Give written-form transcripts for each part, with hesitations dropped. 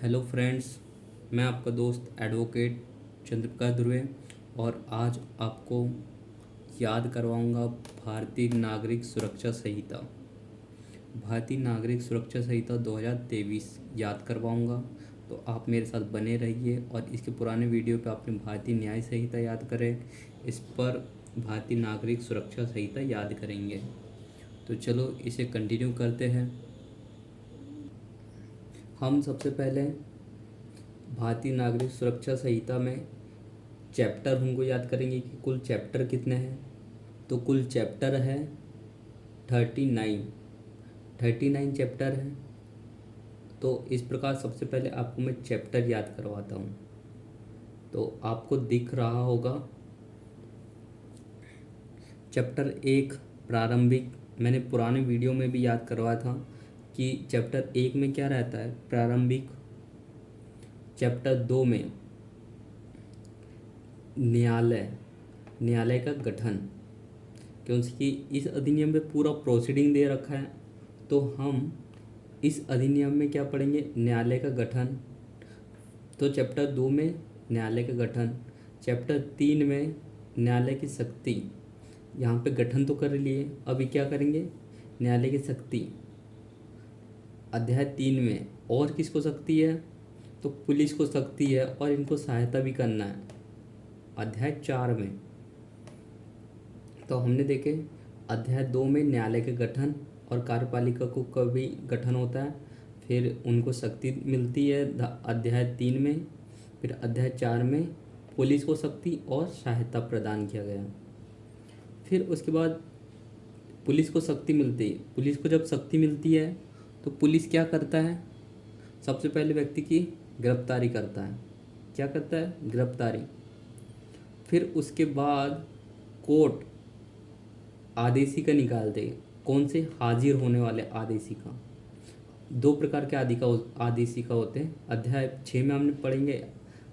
Hello friends, मैं आपका दोस्त एडवोकेट चंद्रप्रकाश ध्रुवे और आज आपको याद करवाऊंगा भारतीय नागरिक सुरक्षा संहिता। भारतीय नागरिक सुरक्षा संहिता 2023 याद करवाऊंगा। तो आप मेरे साथ बने रहिए और इसके पुराने वीडियो पे आपने भारतीय न्याय संहिता याद करें, इस पर भारतीय नागरिक सुरक्षा संहिता याद करेंगे। तो चलो इसे कंटिन्यू करते हैं। हम सबसे पहले भारतीय नागरिक सुरक्षा संहिता में चैप्टर हमको याद करेंगे कि कुल चैप्टर कितने हैं। तो कुल चैप्टर है 39 चैप्टर हैं। तो इस प्रकार सबसे पहले आपको मैं चैप्टर याद करवाता हूँ। तो आपको दिख रहा होगा चैप्टर 1 प्रारंभिक। मैंने पुराने वीडियो में भी याद करवाया था कि चैप्टर 1 में क्या रहता है, प्रारंभिक। चैप्टर 2 में न्यायालय का गठन, क्योंकि इस अधिनियम में पूरा प्रोसीडिंग दे रखा है। तो हम इस अधिनियम में क्या पढ़ेंगे, न्यायालय का गठन। तो चैप्टर 2 में न्यायालय का गठन, चैप्टर 3 में न्यायालय की शक्ति। यहाँ पे गठन तो कर लिए, अभी क्या करेंगे, न्यायालय की शक्ति। अध्याय 3 में और किसको शक्ति है, तो पुलिस को शक्ति है और इनको सहायता भी करना है। अध्याय 4 में तो हमने देखे अध्याय 2 में न्यायालय के गठन और कार्यपालिका को कभी गठन होता है, फिर उनको शक्ति मिलती है अध्याय 3 में। फिर अध्याय 4 में पुलिस को शक्ति और सहायता प्रदान किया गया। फिर उसके बाद पुलिस को शक्ति मिलती है। पुलिस को जब शक्ति मिलती है तो पुलिस क्या करता है, सबसे पहले व्यक्ति की गिरफ्तारी करता है। क्या करता है, गिरफ्तारी। फिर उसके बाद कोर्ट आदेशिका निकालते हैं। कौन से, हाजिर होने वाले आदेशिका। 2 प्रकार के आदेशिका होते हैं। अध्याय 6 में हमने पढ़ेंगे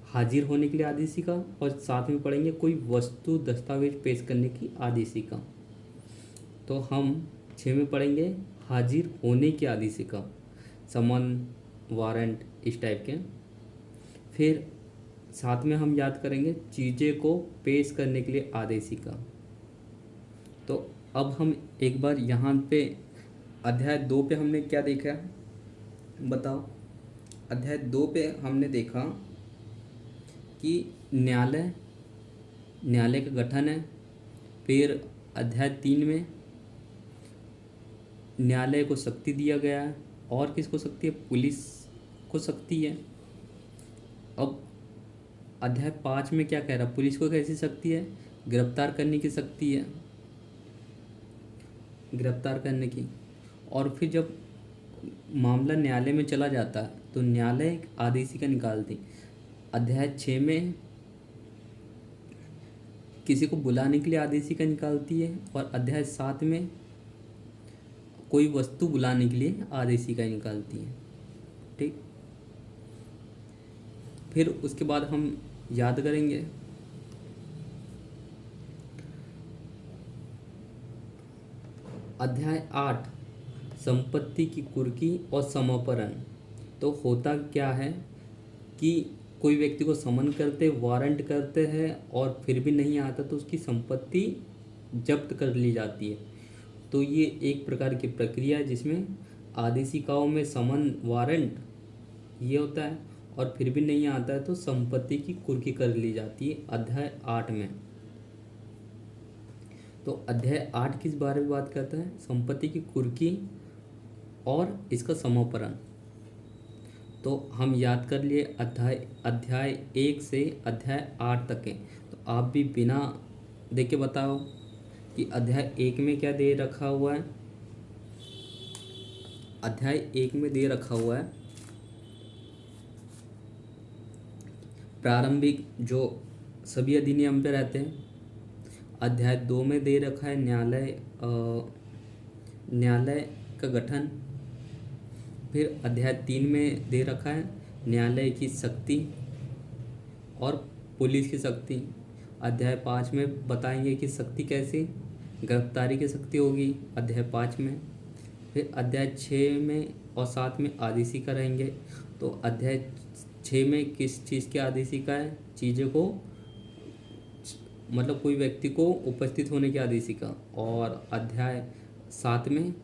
हाजिर होने के लिए आदेशिका और साथ में पढ़ेंगे कोई वस्तु दस्तावेज पेश करने की आदेशिका। तो हम 6 में पढ़ेंगे हाजिर होने की आदेशिका, समन, वारंट, इस टाइप के। फिर साथ में हम याद करेंगे चीज़ें को पेश करने के लिए आदेशिका। तो अब हम एक बार यहाँ पे अध्याय 2 पे हमने क्या देखा, बताओ। अध्याय 2 पे हमने देखा कि न्यायालय का गठन है। फिर अध्याय 3 में न्यायालय को शक्ति दिया गया है। और किसको शक्ति है, पुलिस को शक्ति है। अब अध्याय 5 में क्या कह रहा है, पुलिस को कैसी शक्ति है, गिरफ्तार करने की शक्ति है, गिरफ्तार करने की। और फिर जब मामला न्यायालय में चला जाता है तो न्यायालय एक आदेशिका निकालती। अध्याय 6 में किसी को बुलाने के लिए आदेशिका निकालती है और अध्याय 7 में कोई वस्तु बुलाने के लिए आदेशिका निकालती है। ठीक। फिर उसके बाद हम याद करेंगे अध्याय 8 संपत्ति की कुर्की और समापन। तो होता क्या है कि कोई व्यक्ति को समन करते, वारंट करते हैं और फिर भी नहीं आता तो उसकी संपत्ति जब्त कर ली जाती है। तो ये एक प्रकार की प्रक्रिया है जिसमें आदेशिकाओं में समन, वारंट ये होता है और फिर भी नहीं आता है तो संपत्ति की कुर्की कर ली जाती है अध्याय 8 में। तो अध्याय 8 किस बारे में बात करता है, संपत्ति की कुर्की और इसका समापन। तो हम याद कर लिए अध्याय 1 से अध्याय 8 तक के। तो आप भी बिना देखे बताओ कि अध्याय 1 में क्या दे रखा हुआ है। अध्याय 1 में दे रखा हुआ है प्रारंभिक, जो सभी अधिनियम पे रहते हैं। अध्याय 2 में दे रखा है न्यायालय का गठन। फिर अध्याय 3 में दे रखा है न्यायालय की शक्ति और पुलिस की शक्ति। अध्याय 5 में बताएंगे कि शक्ति कैसी, गिरफ्तारी की शक्ति होगी अध्याय 5 में। फिर अध्याय 6 में और 7 में आदेशिका रहेंगे तो अध्याय 6 में किस चीज़ की आदेशिका है? चीज़ों को, मतलब कोई व्यक्ति को उपस्थित होने की आदेशिका। और अध्याय 7 में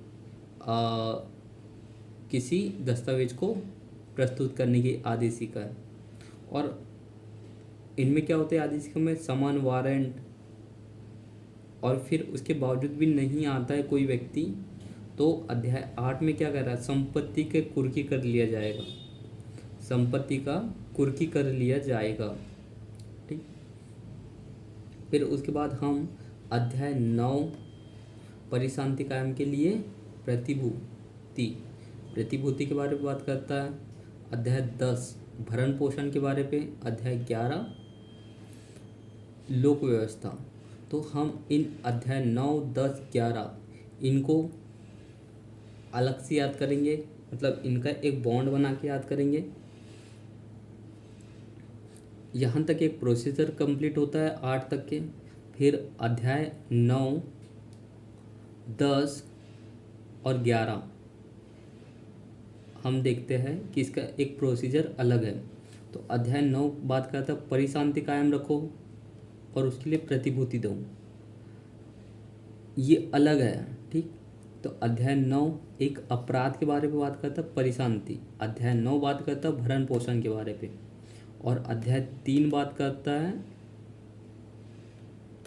किसी दस्तावेज को प्रस्तुत करने की आदेशिका है। और इनमें क्या होता है आदेशिका में? समन, वारंट, और फिर उसके बावजूद भी नहीं आता है कोई व्यक्ति, तो अध्याय 8 में क्या कर रहा है? संपत्ति के कुर्की कर लिया जाएगा, संपत्ति का कुर्की कर लिया जाएगा। ठीक। फिर उसके बाद हम अध्याय 9 परिशांति कायम के लिए प्रतिभूति, प्रतिभूति के बारे में बात करता है। अध्याय 10 भरण पोषण के बारे पे। अध्याय 11 लोक व्यवस्था। तो हम इन अध्याय 9, 10, 11 इनको अलग से याद करेंगे, मतलब इनका एक बॉन्ड बना के याद करेंगे। यहाँ तक एक प्रोसीजर कंप्लीट होता है 8 तक के। फिर अध्याय 9, 10 और 11 हम देखते हैं कि इसका एक प्रोसीजर अलग है। तो अध्याय 9 बात करता है परिशांति कायम रखो और उसके लिए प्रतिभूति दो, ये अलग है। ठीक। तो अध्याय 9 एक अपराध के बारे में बात करता है, परिशांति। अध्याय 9 बात करता है भरण पोषण के बारे पे। और अध्याय 3 बात करता है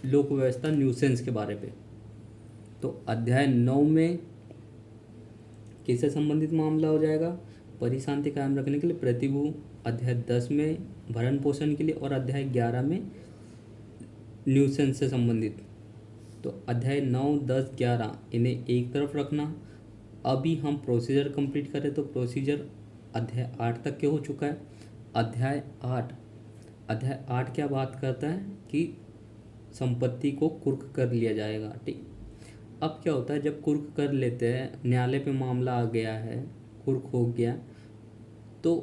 लोक व्यवस्था, न्यूसेंस के बारे पे। तो अध्याय 9 में किससे संबंधित मामला हो जाएगा? परिशांति कायम रखने के लिए प्रतिभू। अध्याय 10 में भरण पोषण के लिए, और अध्याय 11 में न्यूसेंस से संबंधित। तो अध्याय 9, 10, 11 इन्हें एक तरफ रखना। अभी हम प्रोसीजर कंप्लीट करें तो प्रोसीजर अध्याय 8 तक के हो चुका है। अध्याय 8 क्या बात करता है कि संपत्ति को कुर्क कर लिया जाएगा। ठीक। अब क्या होता है जब कुर्क कर लेते हैं, न्यायालय पे मामला आ गया है, कुर्क हो गया, तो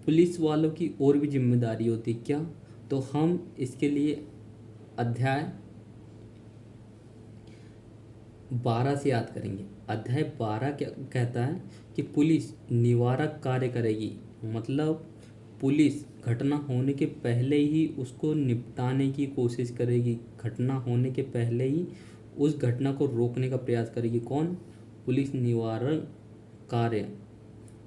पुलिस वालों की और भी जिम्मेदारी होती क्या? तो हम इसके लिए अध्याय 12 से याद करेंगे। अध्याय 12 क्या कहता है कि पुलिस निवारक कार्य करेगी, मतलब पुलिस घटना होने के पहले ही उसको निपटाने की कोशिश करेगी, घटना होने के पहले ही उस घटना को रोकने का प्रयास करेगी। कौन? पुलिस निवारक कार्य।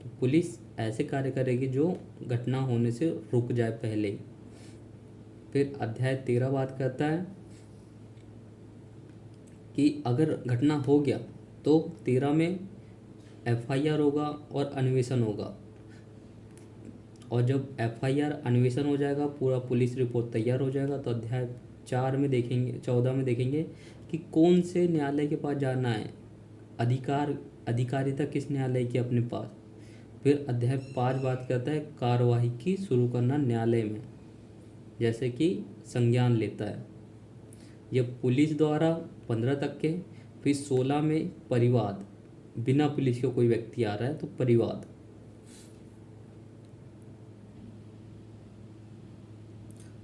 तो पुलिस ऐसे कार्य करेगी जो घटना होने से रुक जाए पहले ही। फिर अध्याय 13 बात करता है कि अगर घटना हो गया तो 13 में एफआईआर होगा और अन्वेषण होगा। और जब एफआईआर अन्वेषण हो जाएगा, पूरा पुलिस रिपोर्ट तैयार हो जाएगा, तो अध्याय 4 में देखेंगे, 14 में देखेंगे कि कौन से न्यायालय के पास जाना है, अधिकारिता किस न्यायालय की अपने पास। फिर अध्याय 5 बात करता है कार्यवाही की शुरू करना न्यायालय में, जैसे कि संज्ञान लेता है। यह पुलिस द्वारा 15 तक के। फिर 16 में परिवाद, बिना पुलिस के कोई व्यक्ति आ रहा है तो परिवाद।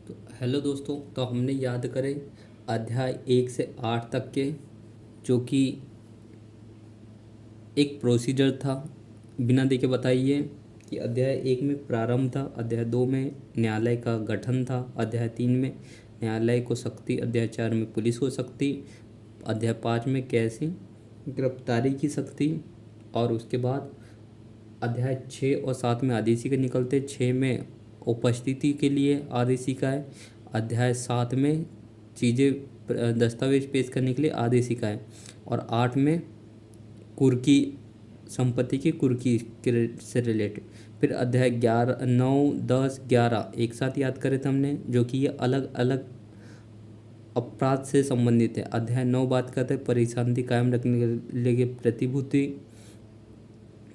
तो हेलो दोस्तों, तो हमने याद करें अध्याय 1 से 8 तक के, जो कि एक प्रोसीजर था। बिना देखे बताइए कि अध्याय 1 में प्रारंभ था, अध्याय 2 में न्यायालय का गठन था, अध्याय 3 में न्यायालय को शक्ति, अध्याय 4 में पुलिस को शक्ति, अध्याय 5 में कैसी गिरफ्तारी की शक्ति, और उसके बाद अध्याय 6 और 7 में आदेशिका निकलते। 6 में उपस्थिति के लिए आदेशिका है। अध्याय 7 में चीज़ें, दस्तावेज पेश करने के लिए आदेशिका है। और 8 में कुर्की, संपत्ति की कुर्की से रिलेटेड। फिर अध्याय 11, 9, 10, 11 एक साथ याद करे थे हमने, जो कि ये अलग अलग अपराध से संबंधित है। अध्याय 9 बात करते हैं परिशांति कायम रखने के लिए प्रतिभूति।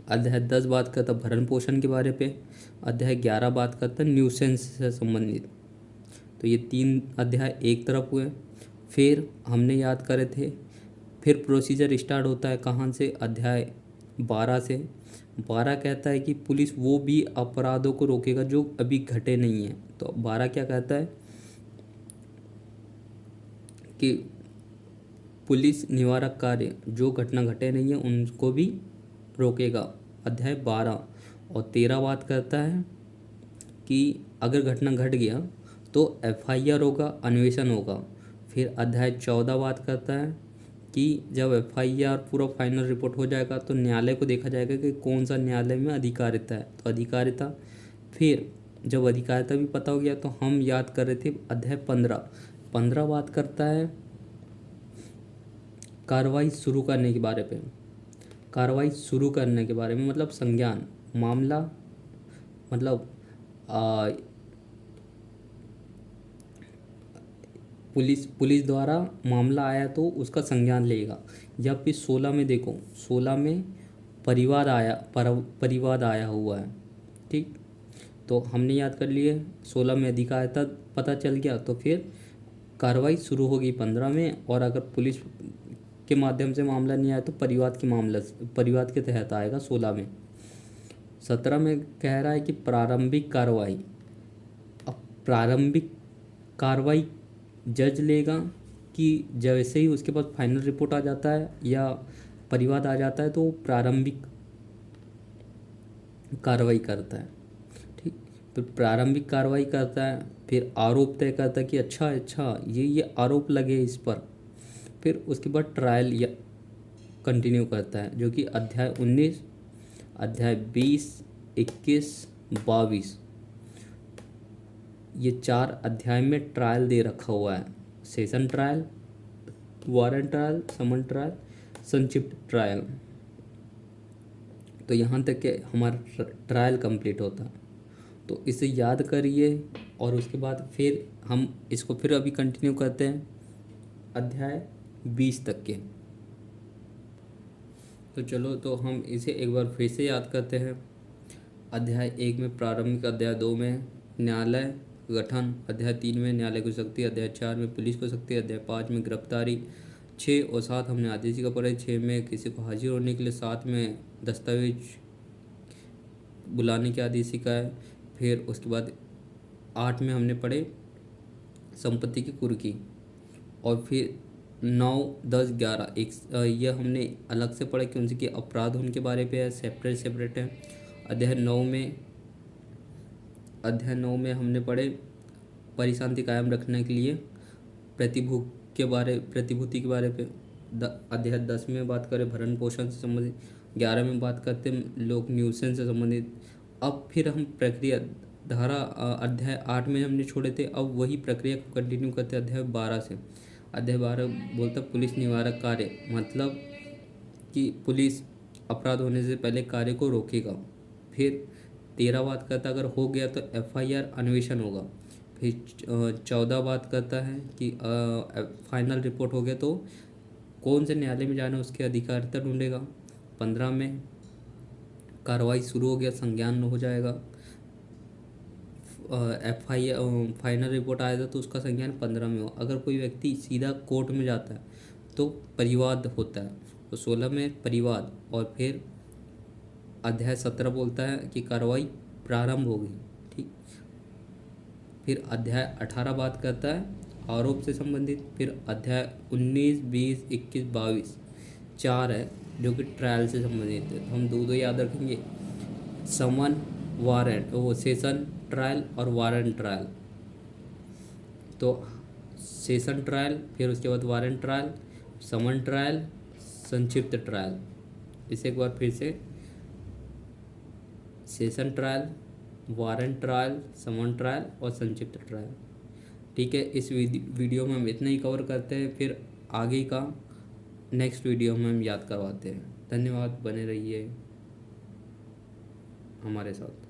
अध्याय 10 बात करता है भरण पोषण के बारे पे। अध्याय 11 बात करता है न्यूसेंस से संबंधित। तो ये 3 अध्याय एक तरफ हुए। फिर हमने याद करे थे, फिर प्रोसीजर स्टार्ट होता है कहाँ से? अध्याय 12 से। 12 कहता है कि पुलिस वो भी अपराधों को रोकेगा जो अभी घटे नहीं हैं। तो 12 क्या कहता है कि पुलिस निवारक कार्य, जो घटना घटे नहीं है उनको भी रोकेगा। अध्याय 12। और 13 बात करता है कि अगर घटना घट गया तो एफआईआर होगा, अन्वेषण होगा। फिर अध्याय 14 बात करता है कि जब एफआईआर पूरा फाइनल रिपोर्ट हो जाएगा तो न्यायालय को देखा जाएगा कि कौन सा न्यायालय में अधिकारिता है, तो अधिकारिता। फिर जब अधिकारिता भी पता हो गया तो हम याद कर रहे थे अध्याय 15 बात करता है कार्रवाई शुरू करने के बारे पे। कार्रवाई शुरू करने के बारे में मतलब संज्ञान, मामला मतलब पुलिस द्वारा मामला आया तो उसका संज्ञान लेगा। या फिर 16 में देखो, 16 में परिवाद आया हुआ है। ठीक, तो हमने याद कर लिए 16 में अधिकारिता पता चल गया तो फिर कार्रवाई शुरू होगी 15 में, और अगर पुलिस के माध्यम से मामला नहीं आया तो परिवाद के तहत आएगा 16 में। 17 में कह रहा है कि प्रारंभिक कार्रवाई। अब प्रारंभिक कार्रवाई जज लेगा कि जैसे ही उसके पास फाइनल रिपोर्ट आ जाता है या परिवाद आ जाता है तो वो प्रारंभिक कार्रवाई करता है। ठीक, तो प्रारंभिक कार्रवाई करता है, फिर आरोप तय करता है कि अच्छा ये आरोप लगे इस पर। फिर उसके बाद ट्रायल या कंटिन्यू करता है, जो कि अध्याय 19, अध्याय 20, 21, 22 ये 4 अध्याय में ट्रायल दे रखा हुआ है। सेशन ट्रायल, वारंट ट्रायल, समन ट्रायल, संक्षिप्त ट्रायल। तो यहाँ तक के हमारा ट्रायल कंप्लीट होता है। तो इसे याद करिए और उसके बाद फिर हम इसको फिर अभी कंटिन्यू करते हैं अध्याय 20 तक के। तो चलो, तो हम इसे एक बार फिर से याद करते हैं। अध्याय 1 में प्रारंभिक, अध्याय 2 में न्यायालय गठन, अध्याय 3 में न्यायालय की शक्ति, अध्याय 4 में पुलिस को शक्ति, अध्याय 5 में गिरफ्तारी, 6 और 7 हमने आदेशी का पढ़ा। 6 में किसी को हाजिर होने के लिए, 7 में दस्तावेज बुलाने के आदेशी का है। फिर उसके बाद 8 में हमने पढ़े संपत्ति की कुर्की, और फिर 9, 10, 11 यह हमने अलग से पढ़े क्योंकि कि अपराध उनके बारे पे है, सेपरेट है। अध्याय 9 में हमने पढ़े परिशांति कायम रखने के लिए प्रतिभूति के बारे पे। अध्याय 10 में बात करें भरण पोषण से संबंधित, 11 में बात करते हैं लोक न्यूसेंस से संबंधित। अब फिर हम प्रक्रिया धारा अध्याय 8 में हमने छोड़े थे, अब वही प्रक्रिया को कंटिन्यू करते हैं अध्याय 12 से। अध्याय 12 बोलता पुलिस निवारक कार्य, मतलब कि पुलिस अपराध होने से पहले कार्य को रोकेगा। फिर 13 बात करता अगर हो गया तो एफआईआर अन्वेषण होगा। फिर 14 बात करता है कि फाइनल रिपोर्ट हो गया तो कौन से न्यायालय में जाना उसके अधिकारिता ढूंढेगा। 15 में कार्रवाई शुरू हो गया, संज्ञान हो जाएगा। एफआईआर फाइनल रिपोर्ट आएगा तो उसका संज्ञान 15 में हो। अगर कोई व्यक्ति सीधा कोर्ट में जाता है तो परिवाद होता है, तो 16 में परिवाद। और फिर अध्याय 17 बोलता है कि कार्रवाई प्रारंभ होगी। ठीक, फिर अध्याय 18 बात करता है आरोप से संबंधित। फिर अध्याय 19, 20, 21, 22 4 है जो कि ट्रायल से संबंधित है। तो हम दो याद रखेंगे, समन वारंट, वो सेशन ट्रायल और वारंट ट्रायल। तो सेशन ट्रायल, फिर उसके बाद वारंट ट्रायल, समन ट्रायल, संक्षिप्त ट्रायल। इसे एक बार फिर से, सेशन ट्रायल, वारंट ट्रायल, समन ट्रायल और संक्षिप्त ट्रायल। ठीक है, इस वीडियो में हम इतना ही कवर करते हैं, फिर आगे का नेक्स्ट वीडियो में हम याद करवाते हैं। धन्यवाद, बने रहिए हमारे साथ।